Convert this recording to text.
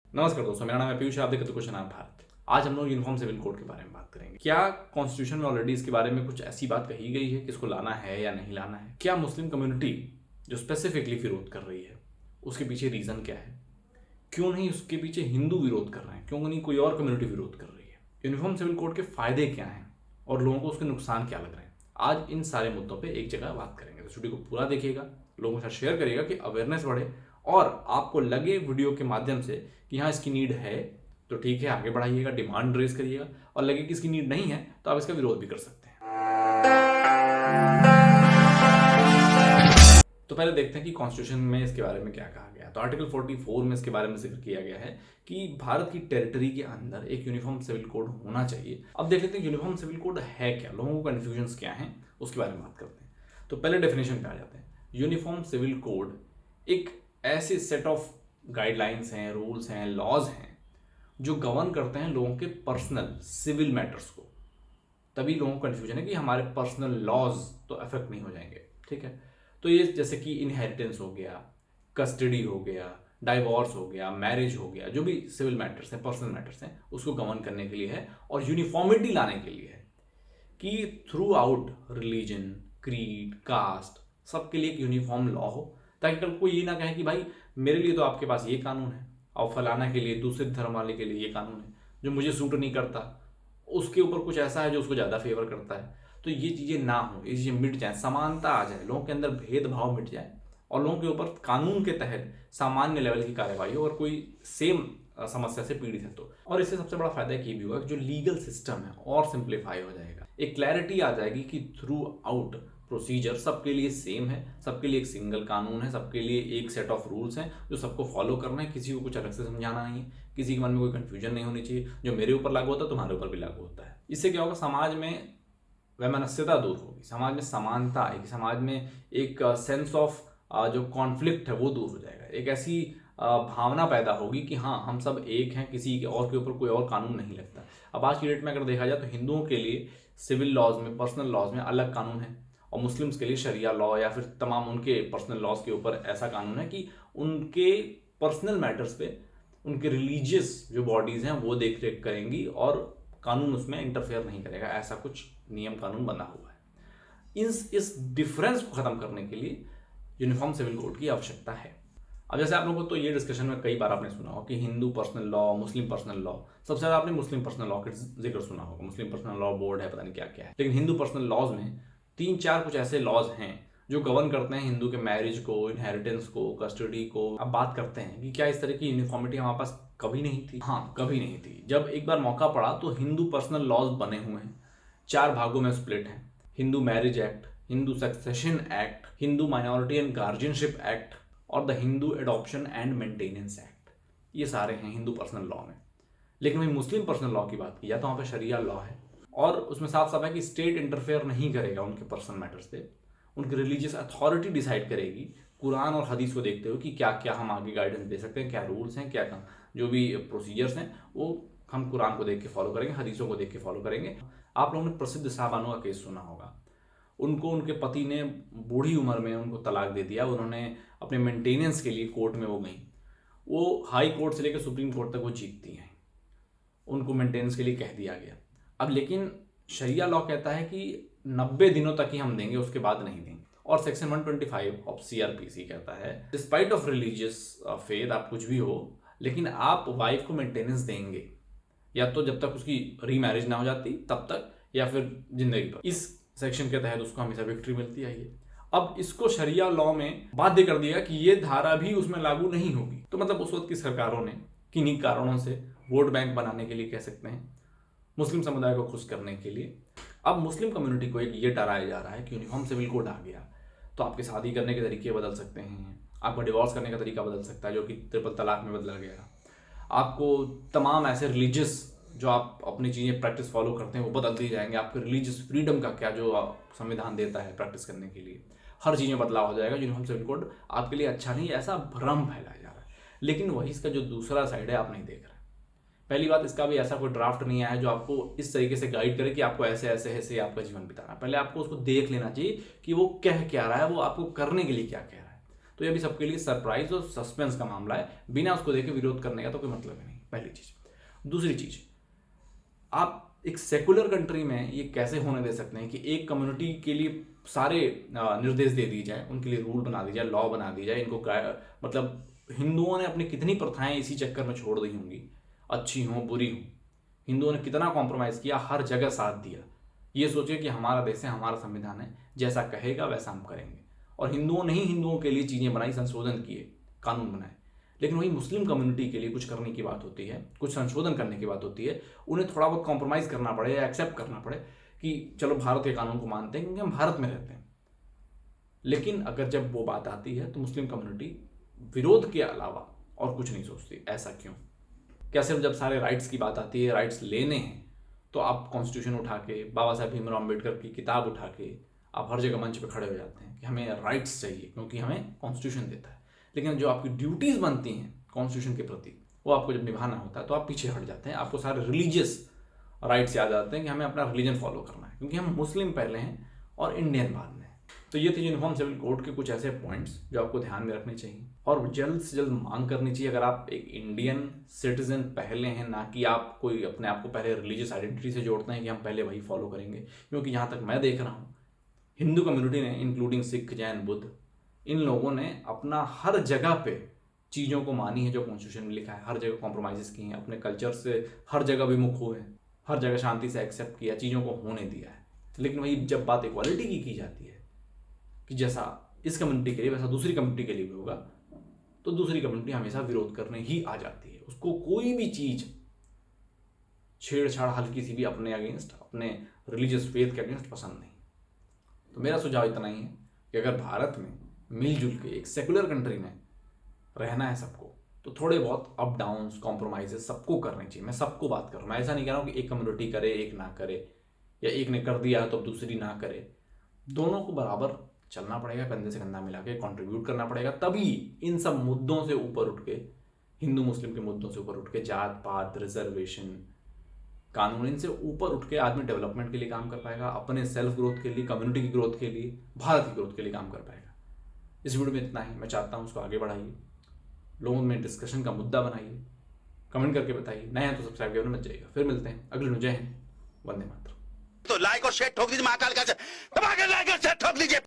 नमस्कार दोस्तों, मेरा नाम है पीयूष, आप देख रहे हो क्वेश्चन आवर भारत। आज हम लोग यूनिफॉर्म सिविल कोड के बारे में बात करेंगे। क्या कॉन्स्टिट्यूशन में ऑलरेडी इसके बारे में कुछ ऐसी बात कही गई है कि इसको लाना है या नहीं लाना है? क्या मुस्लिम कम्युनिटी जो स्पेसिफिकली विरोध कर रही है उसके पीछे रीजन क्या है? क्यों नहीं उसके पीछे हिंदू विरोध कर रहे हैं? क्यों नहीं कोई और कम्युनिटी विरोध कर रही है? यूनिफॉर्म सिविल कोड के फायदे क्या हैं और लोगों को उसके नुकसान क्या लग रहे हैं? आज इन सारे मुद्दों पर एक जगह बात करेंगे, तो वीडियो को पूरा देखिएगा, लोगों के साथ शेयर करिएगा कि अवेयरनेस बढ़े और आपको लगे वीडियो के माध्यम से कि हाँ इसकी नीड है तो ठीक है, आगे बढ़ाइएगा, डिमांड रेज करिएगा, और लगे कि इसकी नीड नहीं है तो आप इसका विरोध भी कर सकते हैं। तो पहले देखते हैं कि कॉन्स्टिट्यूशन में इसके बारे में क्या कहा गया है। तो आर्टिकल 44 में इसके बारे में जिक्र किया गया है कि भारत की टेरिटरी के अंदर एक यूनिफॉर्म सिविल कोड होना चाहिए। अब देख लेते हैं यूनिफॉर्म सिविल कोड है क्या, लोगों को कन्फ्यूजन क्या है उसके बारे में बात करते हैं। तो पहले डेफिनेशन पे आ जाते हैं। यूनिफॉर्म सिविल कोड एक ऐसे सेट ऑफ गाइडलाइंस हैं, रूल्स हैं, लॉज हैं जो गवर्न करते हैं लोगों के पर्सनल सिविल मैटर्स को। तभी लोगों को कन्फ्यूजन है कि हमारे पर्सनल लॉज तो अफेक्ट नहीं हो जाएंगे, ठीक है। तो ये जैसे कि इनहेरिटेंस हो गया, कस्टडी हो गया, डाइवोर्स हो गया, मैरिज हो गया, जो भी सिविल मैटर्स हैं, पर्सनल मैटर्स हैं, उसको गवर्न करने के लिए है और यूनिफॉर्मिटी लाने के लिए है कि throughout religion, creed, caste सबके लिए एक यूनिफॉर्म लॉ हो, ताकि कल कोई ये ना कहे कि भाई मेरे लिए तो आपके पास ये कानून है और फलाना के लिए, दूसरे धर्म वाले के लिए ये कानून है जो मुझे सूट नहीं करता, उसके ऊपर कुछ ऐसा है जो उसको ज़्यादा फेवर करता है। तो ये चीज़ें ना हो, ये चीज़ें मिट जाए, समानता आ जाए, लोगों के अंदर भेदभाव मिट जाए और लोगों के ऊपर कानून के तहत सामान्य लेवल की कार्रवाई हो और कोई सेम समस्या से पीड़ित है तो। और इससे सबसे बड़ा फायदा ये भी होगा कि जो लीगल सिस्टम है और सिंप्लीफाई हो जाएगा, एक क्लैरिटी आ जाएगी कि थ्रू आउट प्रोसीजर सबके लिए सेम है, सबके लिए एक सिंगल कानून है, सबके लिए एक सेट ऑफ रूल्स हैं जो सबको फॉलो करना है, किसी को कुछ अलग से समझाना नहीं है, किसी के मन में कोई कन्फ्यूजन नहीं होनी चाहिए। जो मेरे ऊपर लागू होता है तुम्हारे ऊपर भी लागू होता है। इससे क्या होगा, समाज में वैमनस्यता दूर होगी, समाज में समानता आएगी, समाज में एक सेंस ऑफ जो कॉन्फ्लिक्ट है वो दूर हो जाएगा। एक ऐसी भावना पैदा होगी कि हाँ हम सब एक हैं, किसी के और के ऊपर कोई और कानून नहीं लगता। अब आज की डेट में अगर देखा जाए तो हिंदुओं के लिए सिविल लॉज में, पर्सनल लॉज में अलग कानून है और मुस्लिम्स के लिए शरिया लॉ या फिर तमाम उनके पर्सनल लॉज के ऊपर ऐसा कानून है कि उनके पर्सनल मैटर्स पे उनके रिलीजियस जो बॉडीज़ हैं वो देख रेख करेंगी और कानून उसमें इंटरफेयर नहीं करेगा। ऐसा कुछ नियम कानून बना हुआ है। इस डिफरेंस को ख़त्म करने के लिए यूनिफॉर्म सिविल कोड की आवश्यकता है। अब जैसे आप लोगों को तो ये डिस्कशन में कई बार आपने सुना होगा कि हिंदू पर्सनल लॉ, मुस्लिम पर्सनल लॉ, सबसे ज़्यादा आपने मुस्लिम पर्सनल लॉ का जिक्र सुना होगा। मुस्लिम पर्सनल लॉ बोर्ड है, पता नहीं क्या क्या है। लेकिन हिंदू पर्सनल लॉज में 3-4 कुछ ऐसे लॉज हैं जो गवर्न करते हैं हिंदू के मैरिज को, इनहेरिटेंस को, कस्टडी को। अब बात करते हैं कि क्या इस तरह की यूनिफॉर्मिटी हमारे पास कभी नहीं थी? हाँ, कभी नहीं थी। जब एक बार मौका पड़ा तो हिंदू पर्सनल लॉज बने हुए हैं, 4 भागों में स्प्लिट हैं। Hindu marriage act, Hindu succession act, Hindu minority and guardianship act और the Hindu adoption and maintenance act. ये सारे हैं हिंदू पर्सनल लॉ में। लेकिन वही मुस्लिम पर्सनल लॉ की बात की जाए तो वहाँ पे शरिया लॉ है और उसमें साफ साफ है कि स्टेट इंटरफेयर नहीं करेगा उनके पर्सनल मैटर्स पे। उनकी रिलीजियस अथॉरिटी डिसाइड करेगी कुरान और हदीस को देखते हुए कि क्या क्या हम आगे गाइडेंस दे सकते हैं, क्या रूल्स हैं, क्या जो भी प्रोसीजर्स हैं वो हम कुरान को देख के फॉलो करेंगे, हदीसों को देख के फॉलो करेंगे। आप लोगों ने प्रसिद्ध साहबानों का केस सुना होगा। उनको उनके पति ने बूढ़ी उम्र में उनको तलाक दे दिया। उन्होंने अपने मेंटेनेंस के लिए कोर्ट में वो गई, वो हाई कोर्ट से लेकर सुप्रीम कोर्ट तक वो जीतती हैं। उनको मेंटेनेंस के लिए कह दिया गया। अब लेकिन शरिया लॉ कहता है कि 90 दिनों तक ही हम देंगे, उसके बाद नहीं देंगे। और सेक्शन 125 ऑफ CRPC कहता है डिस्पाइट ऑफ रिलीजियस फेथ, आप कुछ भी हो लेकिन आप वाइफ को मेंटेनेंस देंगे, या तो जब तक उसकी रीमैरिज ना हो जाती तब तक, या फिर जिंदगी भर। इस सेक्शन के तहत उसको हमेशा विक्ट्री मिलती है। ये अब इसको शरिया लॉ में बाध्य कर दिया कि ये धारा भी उसमें लागू नहीं होगी। तो मतलब उस वक्त की सरकारों ने किन्हीं कारणों से वोट बैंक बनाने के लिए कह सकते हैं, मुस्लिम समुदाय को खुश करने के लिए, अब मुस्लिम कम्युनिटी को एक ये डराया जा रहा है कि यूनिफॉर्म सिविल कोड आ गया तो आपके शादी करने के तरीके बदल सकते हैं, आपका डिवोर्स करने का तरीका बदल सकता है जो कि ट्रिपल तलाक में बदला गया, आपको तमाम ऐसे रिलीजियस जो आप अपनी चीज़ें प्रैक्टिस फॉलो करते हैं वो बदल दिए जाएंगे। आपके रिलीजियस फ्रीडम का क्या जो संविधान देता है प्रैक्टिस करने के लिए, हर चीज़ में बदलाव हो जाएगा। यूनिफॉर्म सिविल कोड आपके लिए अच्छा नहीं, ऐसा भ्रम फैलाया जा रहा है। लेकिन वही इसका जो दूसरा साइड है आप नहीं देख रहे। पहली बात, इसका भी ऐसा कोई ड्राफ्ट नहीं आया जो आपको इस तरीके से गाइड करे कि आपको ऐसे ऐसे ऐसे आपका जीवन बिताना है। पहले आपको उसको देख लेना चाहिए कि वो कह क्या रहा है, वो आपको करने के लिए क्या कह रहा है। तो ये भी सबके लिए सरप्राइज और सस्पेंस का मामला है। बिना उसको देखे विरोध करने का तो कोई मतलब ही नहीं, पहली चीज। दूसरी चीज, आप एक सेकुलर कंट्री में ये कैसे होने दे सकते हैं कि एक कम्युनिटी के लिए सारे निर्देश दे दिए जाए, उनके लिए रूल बना दिया जाए, लॉ बना दिया जाए, इनको मतलब हिंदुओं ने अपनी कितनी प्रथाएं इसी चक्कर में छोड़ दी होंगी, अच्छी हों बुरी हों, हिंदुओं ने कितना कॉम्प्रोमाइज़ किया, हर जगह साथ दिया। ये सोचिए कि हमारा देश है, हमारा संविधान है, जैसा कहेगा वैसा हम करेंगे। और हिंदुओं ने ही हिंदुओं के लिए चीज़ें बनाई, संशोधन किए, कानून बनाए। लेकिन वही मुस्लिम कम्युनिटी के लिए कुछ करने की बात होती है, कुछ संशोधन करने की बात होती है, उन्हें थोड़ा बहुत कॉम्प्रोमाइज़ करना पड़े या एक्सेप्ट करना पड़े कि चलो भारत के कानून को मानते हैं क्योंकि हम भारत में रहते हैं। लेकिन अगर जब वो बात आती है तो मुस्लिम कम्युनिटी विरोध के अलावा और कुछ नहीं सोचती। ऐसा क्यों? क्या सिर्फ जब सारे राइट्स की बात आती है, राइट्स लेने हैं, तो आप कॉन्स्टिट्यूशन उठा के, बाबा साहब भीमराव अम्बेडकर की किताब उठा के आप हर जगह मंच पे खड़े हो जाते हैं कि हमें राइट्स चाहिए क्योंकि हमें कॉन्स्टिट्यूशन देता है। लेकिन जो आपकी ड्यूटीज़ बनती हैं कॉन्स्टिट्यूशन के प्रति, वो आपको जब निभाना होता है तो आप पीछे हट जाते हैं। आपको सारे रिलीजियस राइट्स याद आते हैं कि हमें अपना रिलीजन फॉलो करना है क्योंकि हम मुस्लिम पहले हैं और इंडियन बाद में। तो ये थे यूनिफॉर्म सिविल कोड के कुछ ऐसे पॉइंट्स जो आपको ध्यान में रखने चाहिए और जल्द से जल्द मांग करनी चाहिए। अगर आप एक इंडियन सिटीजन पहले हैं, ना कि आप कोई अपने आप को पहले रिलीजियस आइडेंटिटी से जोड़ते हैं कि हम पहले वही फॉलो करेंगे। क्योंकि यहाँ तक मैं देख रहा हूँ, हिंदू कम्युनिटी ने, इंक्लूडिंग सिख, जैन, बुद्ध, इन लोगों ने अपना हर जगह पे चीज़ों को मानी है जो कॉन्स्टिट्यूशन में लिखा है, हर जगह कॉम्प्रोमाइज़ की हैं, अपने कल्चर से हर जगह विमुख हुए हैं, हर जगह शांति से एक्सेप्ट किया, चीज़ों को होने दिया है। लेकिन वही जब बात इक्वालिटी की जाती है कि जैसा इस कम्युनिटी के लिए वैसा दूसरी कम्युनिटी के लिए भी होगा, तो दूसरी कम्युनिटी हमेशा विरोध करने ही आ जाती है। उसको कोई भी चीज़ छेड़छाड़ हल्की सी भी अपने अगेंस्ट, अपने रिलीजियस फेथ के अगेंस्ट पसंद नहीं। तो मेरा सुझाव इतना ही है कि अगर भारत में मिलजुल के एक सेकुलर कंट्री में रहना है सबको, तो थोड़े बहुत अप डाउन्स, कॉम्प्रोमाइजेस सबको करने चाहिए। मैं सबको बात कर रहा हूँ, मैं ऐसा नहीं कह रहा हूँ कि एक कम्युनिटी करे एक ना करे, या एक ने कर दिया तो दूसरी ना करे। दोनों को बराबर चलना पड़ेगा, कंधे से कंधा मिला के कंट्रीब्यूट करना पड़ेगा। तभी इन सब मुद्दों से ऊपर उठ के, हिंदू मुस्लिम के मुद्दों से ऊपर उठ के, जात पात, रिजर्वेशन, कानून, इनसे ऊपर उठ के आदमी डेवलपमेंट के लिए काम कर पाएगा, अपने सेल्फ ग्रोथ के लिए, कम्युनिटी की ग्रोथ के लिए, भारत की ग्रोथ के लिए काम कर पाएगा। इस वीडियो में इतना ही। मैं चाहता हूँ उसको आगे बढ़ाइए, लोगों में डिस्कशन का मुद्दा बनाइए, कमेंट करके बताइए। नए हैं तो सब्सक्राइब करने मत जाइएगा। फिर मिलते हैं अगले में। जय हिंद, वंदे मातरम। तो लाइक और शेयर ठोक दीजिए, महाकाल का दबा के लाइक और शेयर ठोक दीजिए।